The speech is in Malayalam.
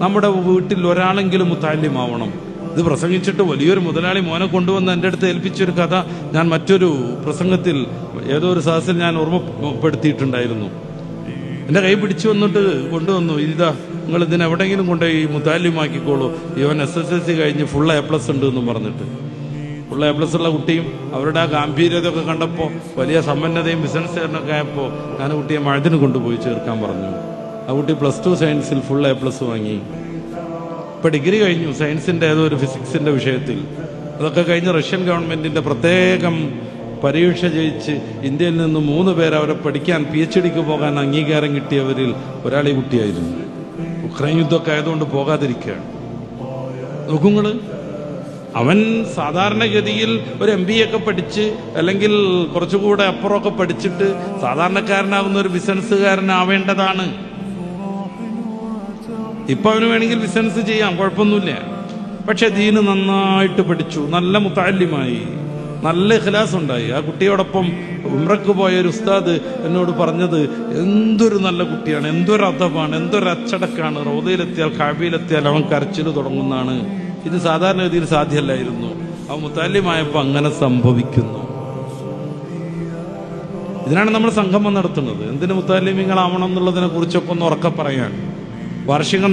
നമ്മുടെ വീട്ടിൽ ഒരാളെങ്കിലും മുത്താലിമാവണം. ഇത് പ്രസംഗിച്ചിട്ട് വലിയൊരു മുതലാളി മോനെ കൊണ്ടുവന്ന് എൻ്റെ അടുത്ത് ഏൽപ്പിച്ചൊരു കഥ ഞാൻ മറ്റൊരു പ്രസംഗത്തിൽ ഏതോ ഒരു സദസ്സിൽ ഞാൻ ഓർമ്മപ്പെടുത്തിയിട്ടുണ്ടായിരുന്നു. എൻ്റെ കൈ പിടിച്ചു വന്നിട്ട് കൊണ്ടുവന്നു, ഇതാ നിങ്ങൾ ഇതിനെവിടെയെങ്കിലും കൊണ്ടുപോയി മുത്താലിമാക്കിക്കോളൂ, ഇവൻ SSLC കഴിഞ്ഞ് ഫുൾ A+ ഉണ്ട് എന്നും പറഞ്ഞിട്ട്. ഫുൾ A+ ഉള്ള കുട്ടിയും അവരുടെ ആ ഗാംഭീര്യതയൊക്കെ കണ്ടപ്പോൾ വലിയ സമ്പന്നതയും ബിസിനസ്സുകാരനൊക്കെ ആയപ്പോൾ ഞാൻ കുട്ടിയെ മഴത്തിന് കൊണ്ടുപോയി ചേർക്കാൻ പറഞ്ഞു. ആ കുട്ടി +2 സയൻസിൽ ഫുൾ A+ വാങ്ങി. ഇപ്പൊ ഡിഗ്രി കഴിഞ്ഞു സയൻസിന്റെ ഏതോ ഒരു ഫിസിക്സിന്റെ വിഷയത്തിൽ. അതൊക്കെ കഴിഞ്ഞ് റഷ്യൻ ഗവൺമെന്റിന്റെ പ്രത്യേകം പരീക്ഷ ജയിച്ച് ഇന്ത്യയിൽ നിന്ന് 3 പേര് അവരെ പഠിക്കാൻ PhDക്ക് പോകാൻ അംഗീകാരം കിട്ടിയവരിൽ ഒരാൾ ഈ കുട്ടിയായിരുന്നു. ഉക്രൈൻ യുദ്ധമൊക്കെ ആയതുകൊണ്ട് പോകാതിരിക്കുകയാണ്. നോക്കുങ്ങള്, അവൻ സാധാരണഗതിയിൽ ഒരു MBA ഒക്കെ പഠിച്ച് അല്ലെങ്കിൽ കുറച്ചുകൂടെ അപ്പുറമൊക്കെ പഠിച്ചിട്ട് സാധാരണക്കാരനാകുന്ന ഒരു ബിസിനസ്സുകാരനാവേണ്ടതാണ്. ഇപ്പൊ അവന് വേണമെങ്കിൽ ബിസിനസ് ചെയ്യാം, കുഴപ്പമൊന്നുമില്ല. പക്ഷെ ദീന് നന്നായിട്ട് പഠിച്ചു, നല്ല മുത്തഅല്ലിമായി, നല്ല ഇഖ്ലാസ് ഉണ്ടായി. ആ കുട്ടിയോടൊപ്പം ഉംറക്ക് പോയ ഒരു ഉസ്താദ് എന്നോട് പറഞ്ഞത്, എന്തൊരു നല്ല കുട്ടിയാണ്, എന്തൊരു അദബാണ്, എന്തൊരു അച്ചടക്കാണ്, റൗദയിലെത്തിയാൽ കഅബയിലെത്തിയാൽ അവൻ കരച്ചിൽ തുടങ്ങുന്നതാണ്. ഇത് സാധാരണഗതിയിൽ സാധ്യമല്ലായിരുന്നു. അവൻ മുത്തഅല്ലിമായപ്പോൾ അങ്ങനെ സംഭവിക്കുന്നു. ഇതിനാണ് നമ്മൾ സംഗമം നടത്തുന്നത്. എന്തിന് മുത്തഅല്ലിമീങ്ങളാവണം എന്നുള്ളതിനെ കുറിച്ചൊക്കെ ഒന്ന് ഉറക്കെ പറയാൻ. വാർഷികം